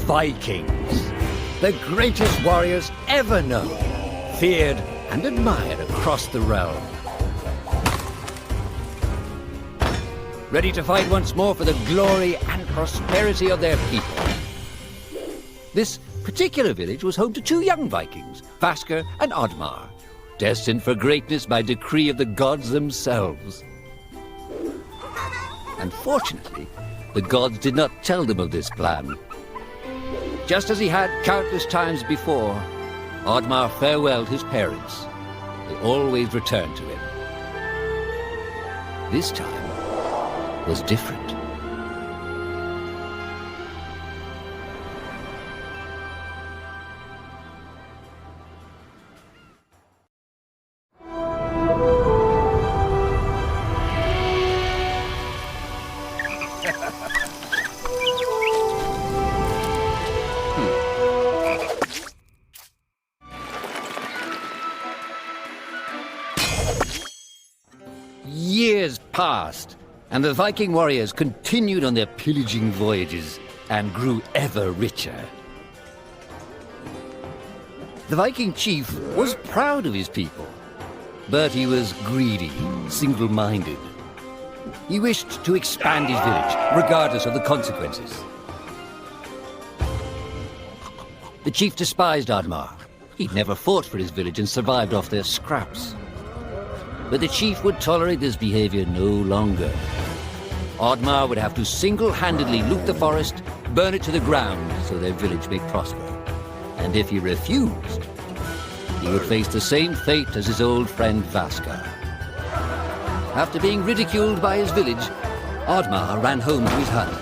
Vikings, the greatest warriors ever known, feared and admired across the realm. Ready to fight once more for the glory and prosperity of their people. This particular village was home to two young Vikings, Vasker and Oddmar, destined for greatness by decree of the gods themselves. Unfortunately, the gods did not tell them of this plan. Just as he had countless times before, Oddmar farewelled his parents. They always returned to him. This time was different. Years passed, and the Viking warriors continued on their pillaging voyages and grew ever richer. The Viking chief was proud of his people, but he was greedy, single-minded. He wished to expand his village, regardless of the consequences. The chief despised Oddmar. He'd never fought for his village and survived off their scraps. But the chief would tolerate this behavior no longer. Oddmar would have to single-handedly loot the forest, burn it to the ground so their village may prosper. And if he refused, he would face the same fate as his old friend Vasker. After being ridiculed by his village, Oddmar ran home to his hut.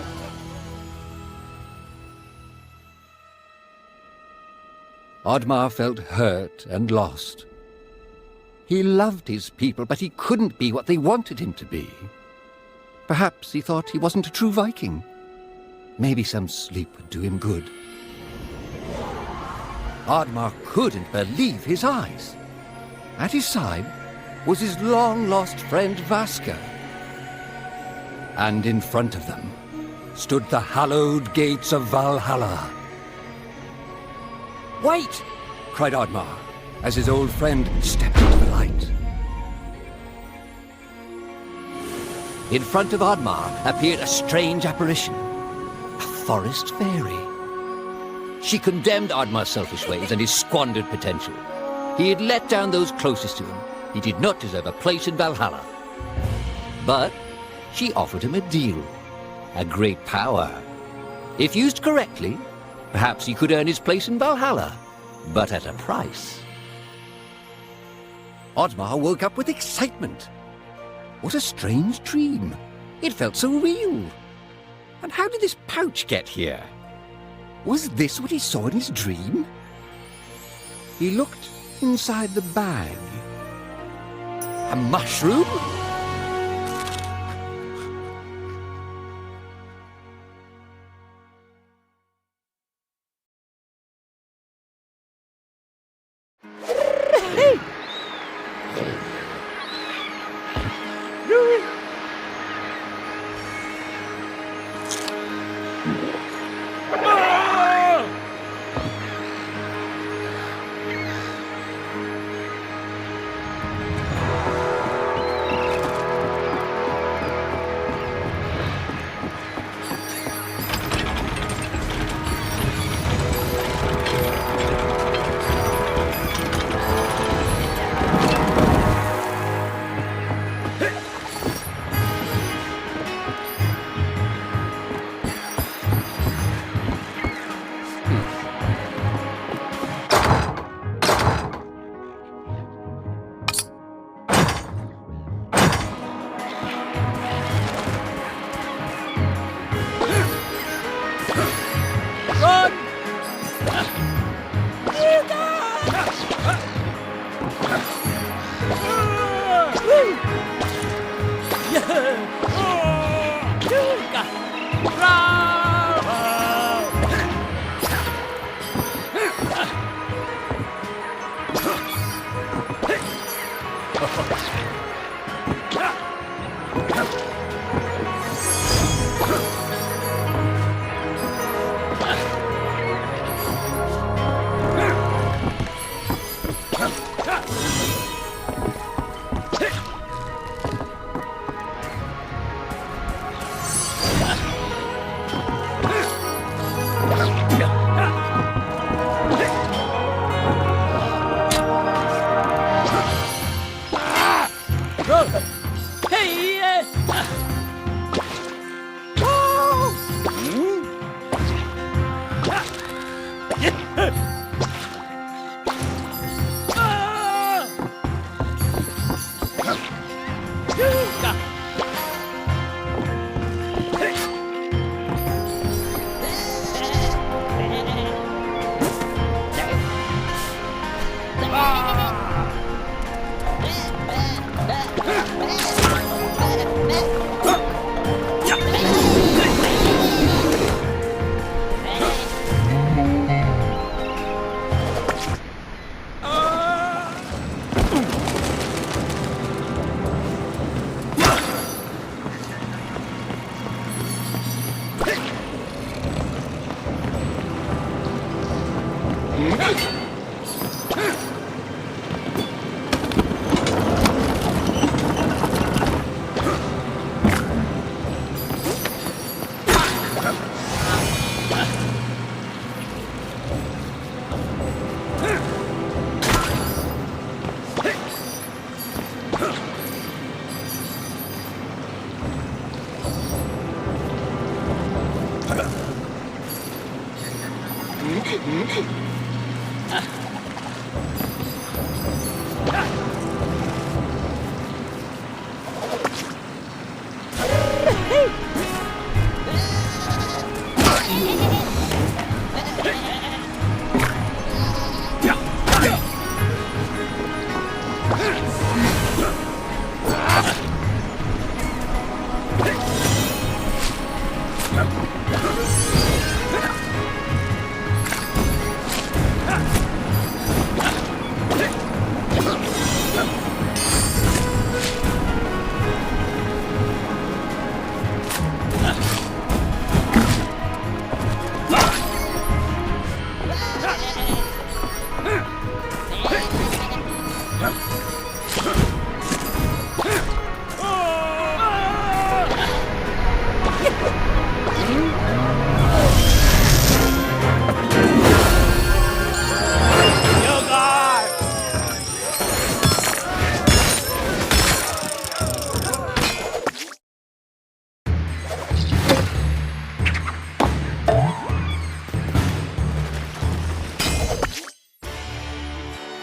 Oddmar felt hurt and lost. He loved his people, but he couldn't be what they wanted him to be. Perhaps he thought he wasn't a true Viking. Maybe some sleep would do him good. Oddmar couldn't believe his eyes. At his side was his long-lost friend Vasker. And in front of them stood the hallowed gates of Valhalla. "Wait!" cried Oddmar, as his old friend stepped into the light. In front of Oddmar appeared a strange apparition, a forest fairy. She condemned Oddmar's selfish ways and his squandered potential. He had let down those closest to him. He did not deserve a place in Valhalla. But she offered him a deal, a great power. If used correctly, perhaps he could earn his place in Valhalla, but at a price. Oddmar woke up with excitement. What a strange dream. It felt so real. And how did this pouch get here? Was this what he saw in his dream? He looked inside the bag. A mushroom?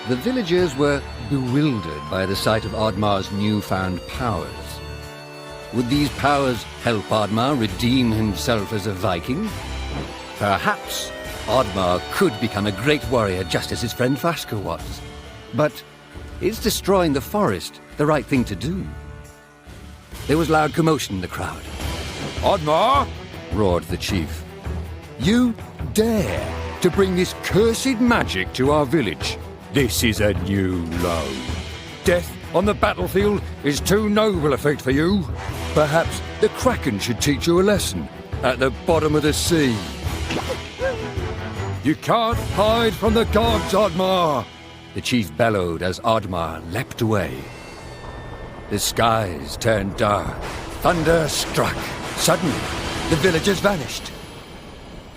The villagers were bewildered by the sight of Oddmar's newfound powers. Would these powers help Oddmar redeem himself as a Viking? Perhaps Oddmar could become a great warrior just as his friend Vaska was. But is destroying the forest the right thing to do? There was loud commotion in the crowd. Oddmar! Roared the chief. You dare to bring this cursed magic to our village? This is a new low. Death on the battlefield is too noble a fate for you. Perhaps the Kraken should teach you a lesson at the bottom of the sea. You can't hide from the gods, Oddmar! The chief bellowed as Oddmar leapt away. The skies turned dark. Thunder struck. Suddenly, the villagers vanished.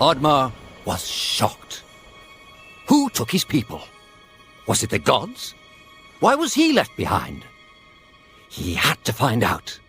Oddmar was shocked. Who took his people? Was it the gods? Why was he left behind? He had to find out.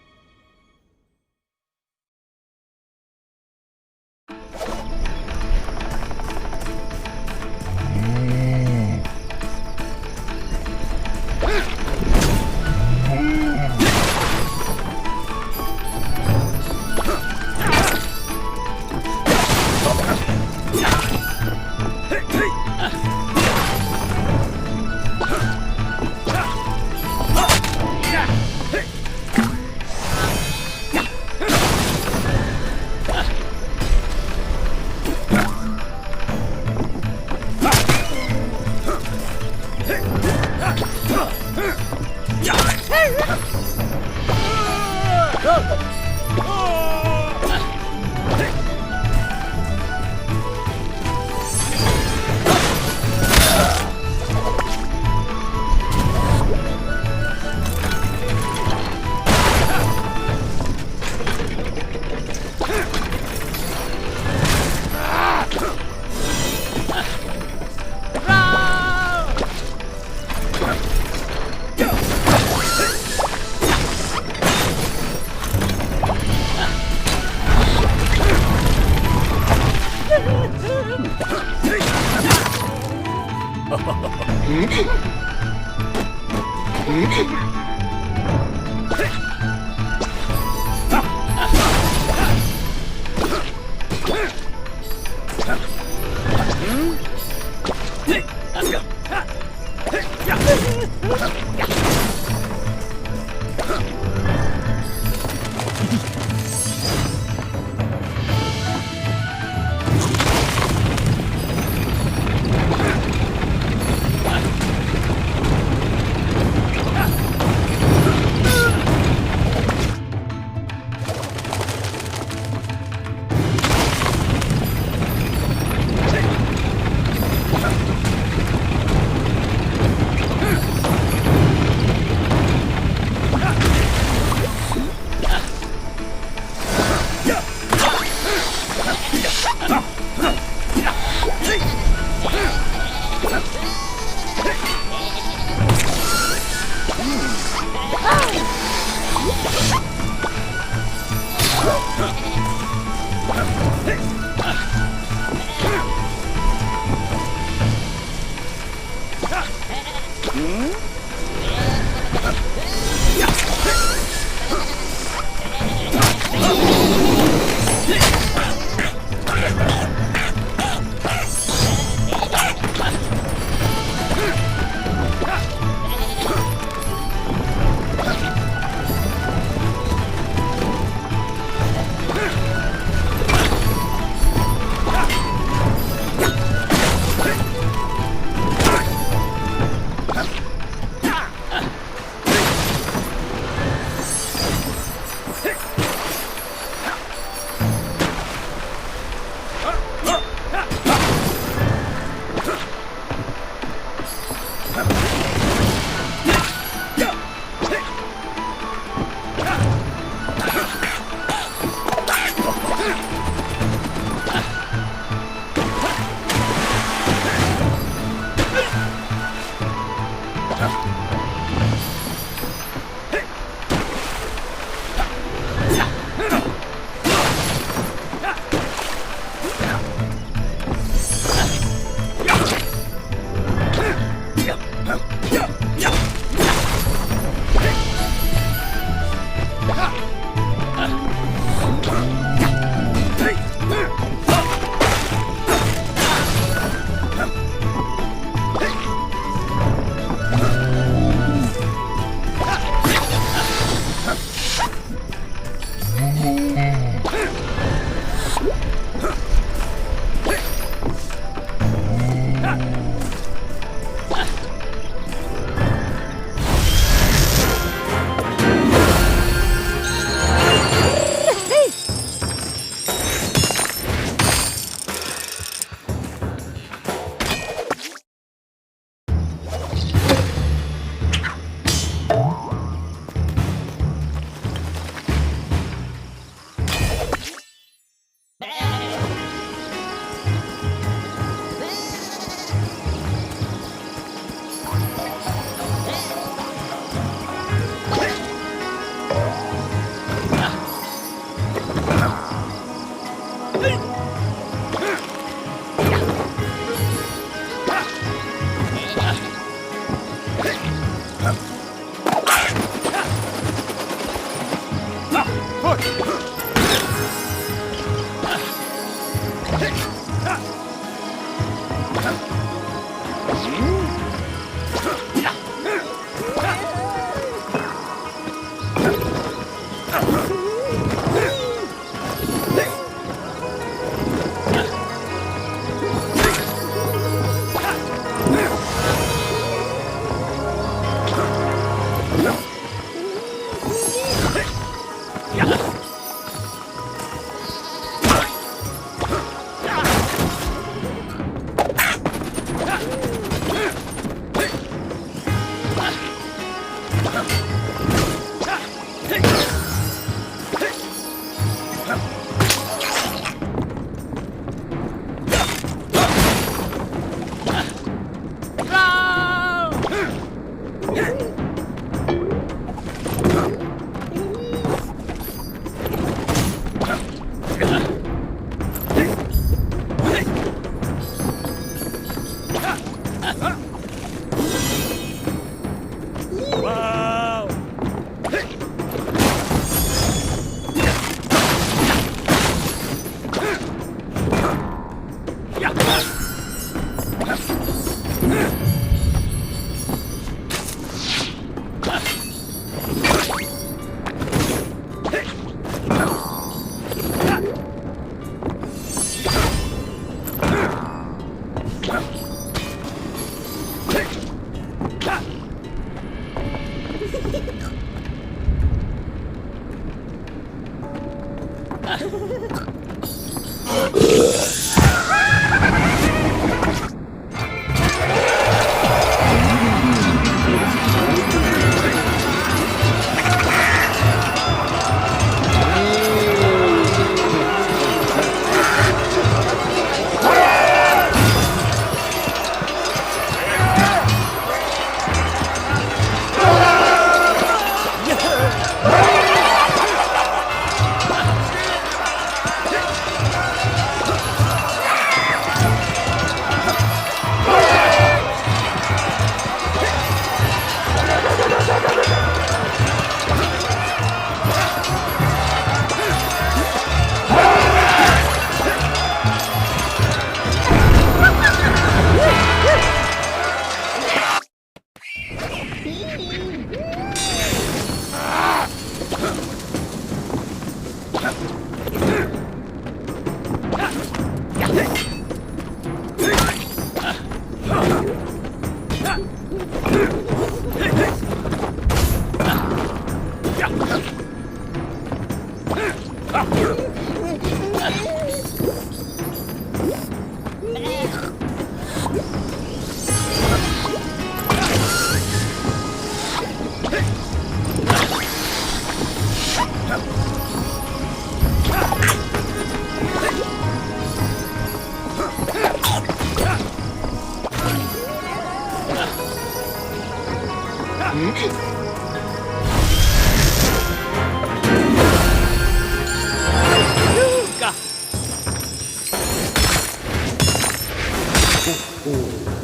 Oh.